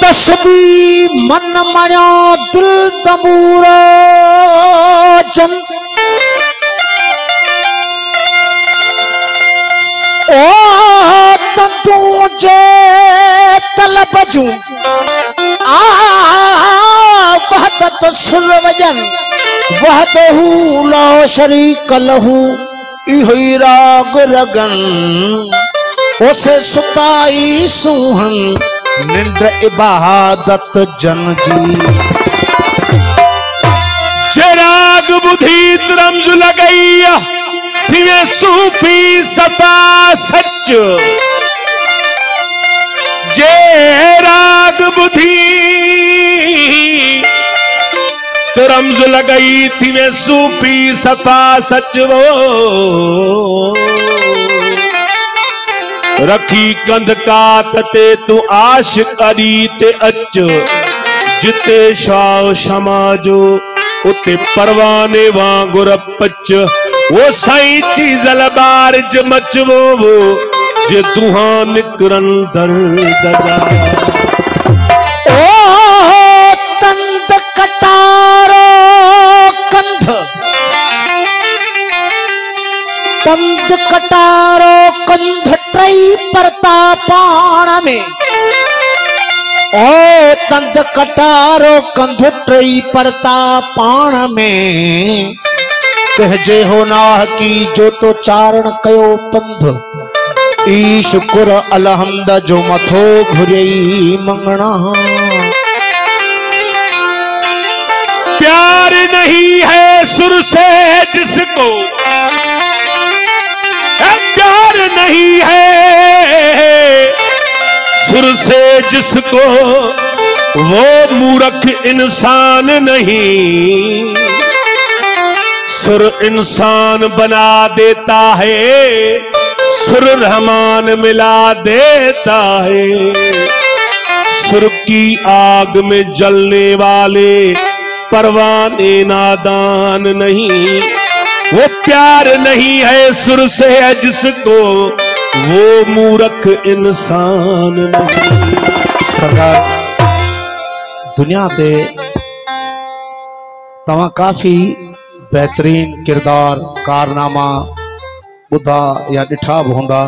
तस्बी मन मणियो दिल दमूरो जन ओ तंतू जे तलब जू आ वहदत सुर वजन वहदहू ला शरीक लहू इही राग रगन उसे सुताई सुहन निंद इबादत जन जी चिराग बुधी रमज लगैया थिवे सूफी सता सच जे राग बुधी रमज लगई थिवे सूफी सता सच वो रखी कंध कात ते तू आश करी ते अच जिते शाह समाजो उते परवाने वांगुर पच वो साईं चीज़ल बार जमचवो वो जे दुहा निकरन दर्द जा ओ तंद कटारो कंध तंद कटारो कंध ट्रई परता पाण में ओ तंद कटारो कंध ट्रई परता पाण में कहजे हो नाह की जो तो चारण कयो पंध ई शुक्र अलहमद जो मथो घुरई मंगना प्यार नहीं है सुर से जिसको प्यार नहीं है सुर से जिसको वो मूर्ख इंसान नहीं सुर इंसान बना देता है सुर रहमान मिला देता है सुर की आग में जलने वाले परवाने नादान नहीं वो प्यार नहीं है सुर से है जिसको वो मूर्ख इंसान नहीं। सरकार दुनिया ते तवा काफी बेहतरीन किरदार कारनामा बुधा या डिठा होंदा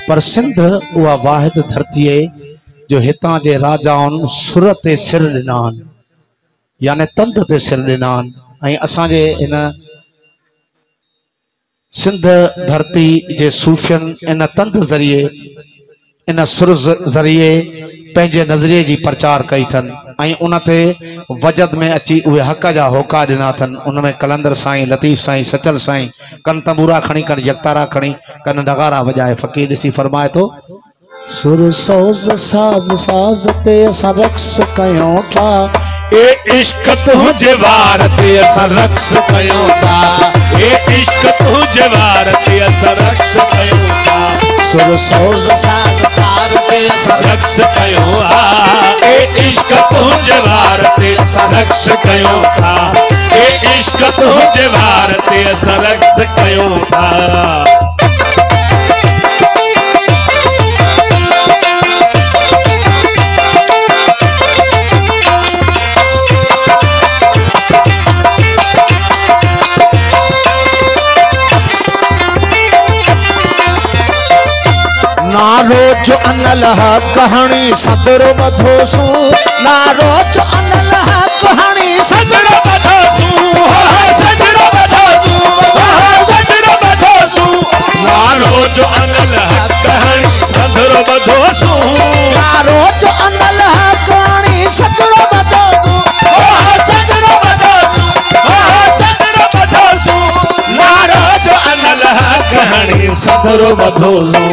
पर सिंध उहा वाहिद धरती है जो हितां जे राजाउन सुर ते सिर ॾिनान यानी तंद ते सिर ॾिनान ऐं असां जे इन सिंध धरती जे सूफियन इन तंद जरिए इन सुर जरिए पंहिंजे नज़रिए जी प्रचार कई थन ऐं उन ते वजद में अची उहे हक़ जा होका ॾिना थन उनमें कलंदर साईं लतीफ़ साईं सचल साईं कन तंबूरा खणी कन यकतारा खणी कन नगारा वजाए फ़कीर ॾिसी फरमाए तो सुर सोज साज साज ते असां रक्स कयूं था ए इश्क तुझे वार ते असां रक्स कयूं था ए इश्क तुझे वार ते असां रक्स कयूं था सुर सोज साज तार ते असां रक्स कयूं था ए इश्क तुझे वार ते असां रक्स कयूं था ए इश्क तुझे वार ते असां रक्स कयूं था नारो जो अनल कहानी सदर बधोसू नारो जो अनल कहानी सदर बधोसू सदर बधोसू सदर बधोसू नारो जो अनल कहानी सदर बधोसू नारो जो अनल कहानी सदर बधोसू सदर बधोसू सदर बधोसू नारो जो अनल कहानी सदर बधोसू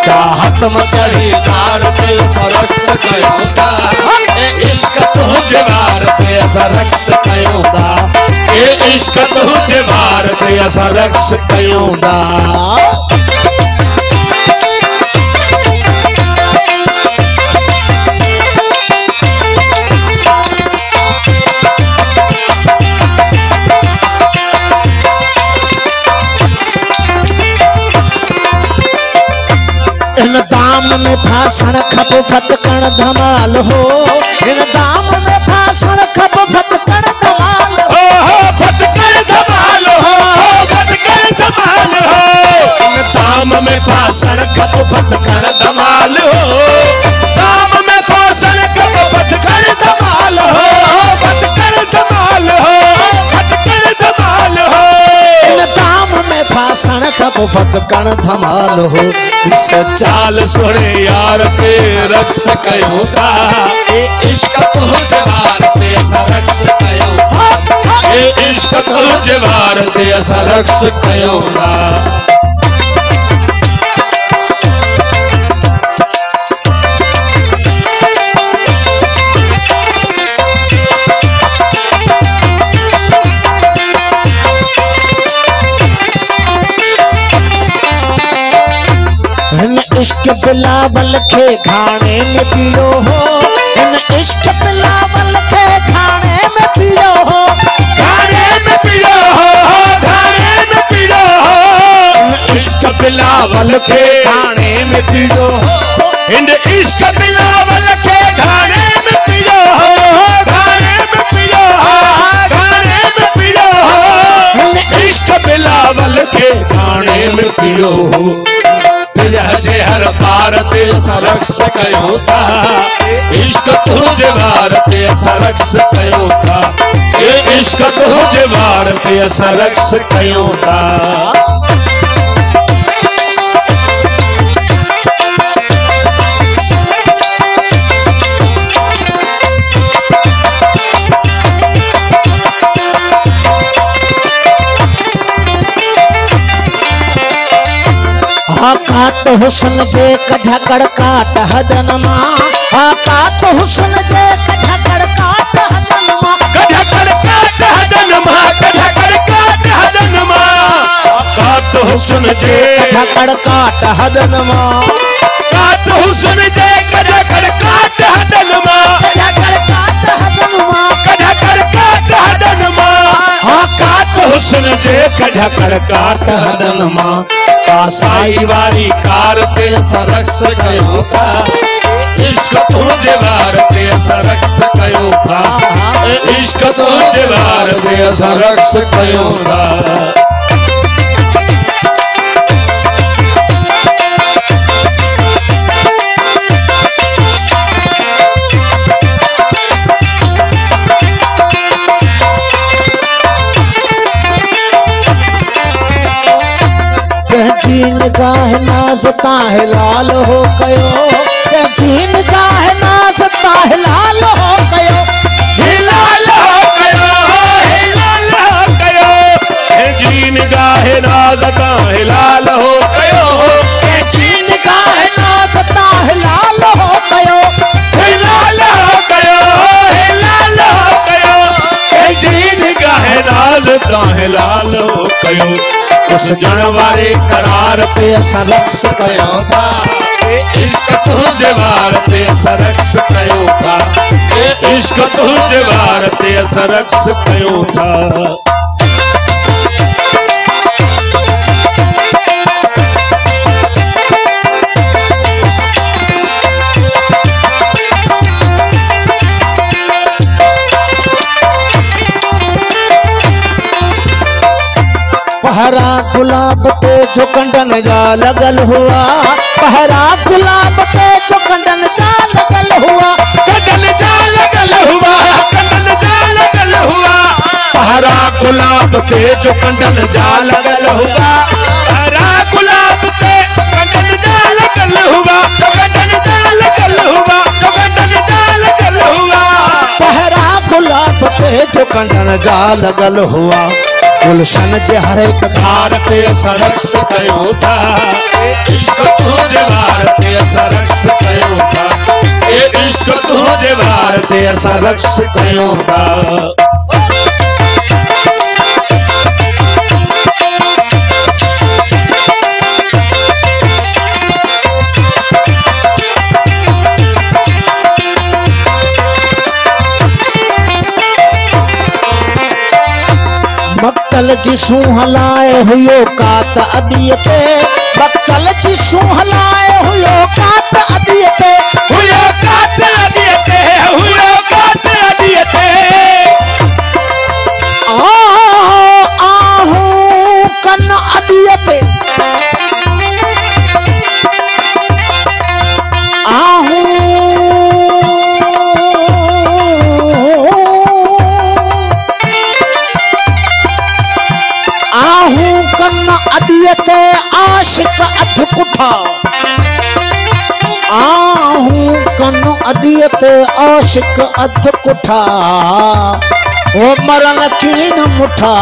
चाहत में चढ़ी कार पे फरक्स कयूं था ए इश्क तुझे वार पे असां रक्स कयूं था ए इश्क तुझे वार ते असां रक्स कयूं था इन दाम में फासण खप फटकण धमाल हो कब फत कर धमाल हो, दाम में फांसन कब फत कर धमाल हो, फत कर धमाल हो, फत कर धमाल हो। इन दाम में फांसन कब फत कर धमाल हो, इस चाल सुने यार ते रक्स कयो था, ए इश्क तुझे वार ते सरक्स कयो, ए इश्क तुझे वार ते सरक्स कयो था। इश्क बिलावल के खाने में पियो हो, इन इश्क बिलावल के खाने में पियो हो, खाने में पियो हो, खाने में पियो हो। इन इश्क बिलावल के खाने में पियो हो, इन इश्क बिलावल के खाने में पियो हो, खाने में पियो हो, खाने में पियो हो। इन इश्क बिलावल के खाने में पियो हो, जे हर भारत सरक्स कयो था, इश्क तुझे भारत सरक्स कयो था, ये इश्क तुझे भारत सरक्स कयो था। आकात हुस्न जे कझकड़ काट हदन मां, आकात हुस्न जे कझकड़ काट हदन मां, कझकड़ काट हदन मां, कझकड़ काट हदन मां। आकात हुस्न जे कझकड़ काट हदन मां, कात हुस्न जे कझकड़ काट हदन मां, कझकड़ काट हदन मां, कझकड़ काट हदन मां। आकात हुस्न जे कझकड़ काट हदन मां, साई वारी कार ते सरक्स कयो था, इश्क तुझे वार ते सरक्स कयो था, इश्क तुझे वार ते सरक्स कयो था। जी निगाह नाज ताहे लाल हो कयो, जी निगाह नाज ताहे लाल हो कयो, लाल हो कयो, लाल हो कयो। जी निगाह नाज ताहे लाल हो कयो, जी निगाह नाज ताहे लाल हो कयो, लाल हो कयो, लाल हो कयो। जी निगाह नाज ताहे लाल हो कयो, उस जण वारे करार ते सरक्स कयो था, इश्क तुझे वार ते सरक्स कयो था, इश्क तुझे वार ते सरक्स कयो था। पहरा गुलाब पे जो कंडन जा लगल हुआ, पहरा गुलाब पे जो कंडन जा लगल हुआ, कंडन जा लगल हुआ, कंडन जा लगल हुआ। पहरा गुलाब पे जो कंडन जा लगल हुआ, पहरा गुलाब पे कंडन जा लगल हुआ, कंडन जा लगल हुआ, कंडन जा लगल हुआ। पहरा गुलाब पे जो कंडन जा लगल हुआ, गुलशन जे हर एक धार ते सरक्स कयो था, इश्क तुझे वार ते सरक्स कयो था, इश्क तुझे वार ते सरक्स कयो था। बक्कल जिसू हलाए हुयो कात अदियते, बक्कल जिसू हलाए हुयो कात अदियते, हुयो कात अदियते, हुयो कात अदियते। आहू कन अदियते, अदियत आशिक अध कुठा वो मरल कीन मुठा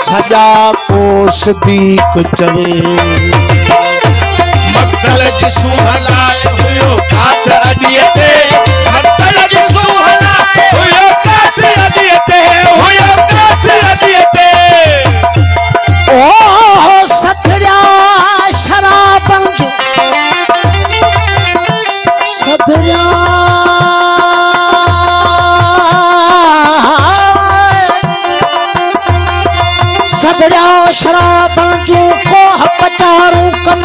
सजा को सदीक चवे मक्तल जिसू हलाए हुयो कात अदियते मक्तल जिसू हलाए हुयो कात अदियते हुयो कात अदियते ओ सथड़िया शराबन जो सथड़िया सदड़िया शराबन जो कोह पचारू कन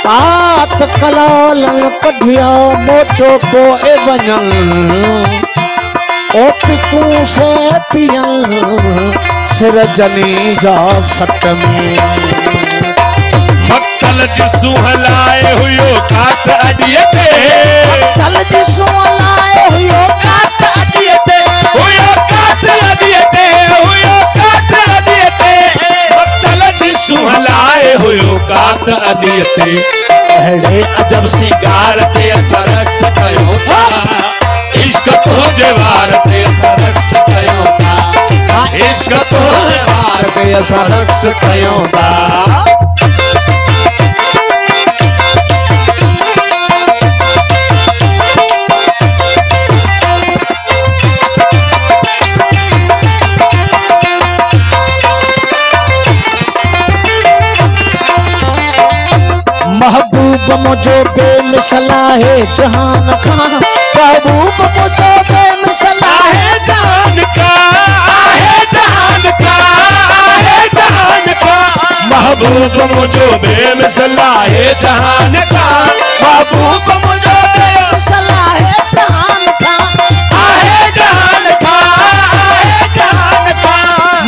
तात कलालन कढ़िया मोटो को ए वजन ओ पिकू से पियन सिर जनी जा सट में मक्तल जिसू हलाए हुयो कात अदियते मक्तल जिसू हलाए हुयो कात अदियते हुयो कात अदियते हुयो कात अदियते मक्तल जिसू हलाए हुयो कात अदियते अहड़े अजब सिंगार ते सरस कयो था इश्क तो जवार ते सरस कयो था इश्क तो जवार ते सरस कयो था महबूब मुझो बेमिसला है जहान का महबूब मुझो बेमिसला है जान का आहे जान का आहे जान का महबूब मुझो बेमिसला है जहान का महबूब मुझो बेमिसला है जहान का आहे जान का आहे जान का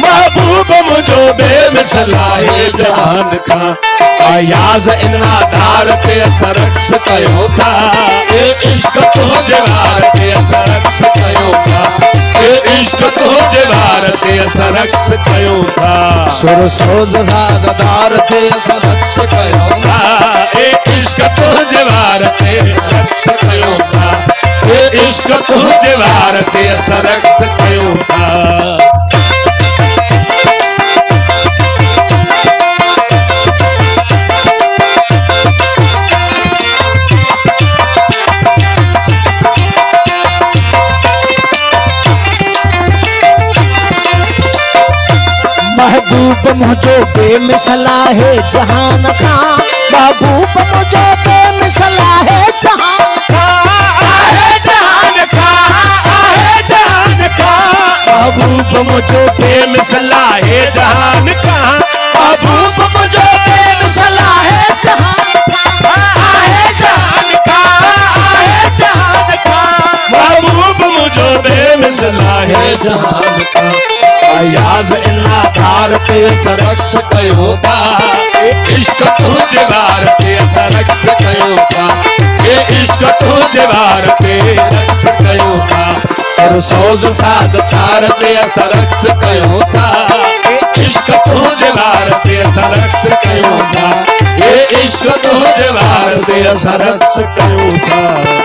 महबूब मुझो बेमिसला है जहान का अयाज इना धार ते सरक्स कयो था ए इश्क तो जवार ते सरक्स कयो था ए इश्क तो जवार ते सरक्स कयो था सुर सोज साजदार ते सरक्स कयो था ए इश्क तो जवार ते सरक्स कयो था ए इश्क तो जवार ते सरक्स कयो था महबूब मुझो बेमिसला है जहान का महबूब मुझो बेमिसला है जहान का आहे जान का आहे जान का महबूब मुझो बेमिसला है जहान का महबूब मुझो बेमिसला है जहान का आहे जान का आहे जान का महबूब मुझो बेमिसला है जहान का अयाज इना धार ते सरक्स कयो था इश्क तो जवार ते सरक्स कयो था ए इश्क तो जवार ते रक्स कयो था सरसोज साज तार ते सरक्स कयो था इश्क तो जवार ते सरक्स कयो था ए इश्क तो जवार ते सरक्स कयो था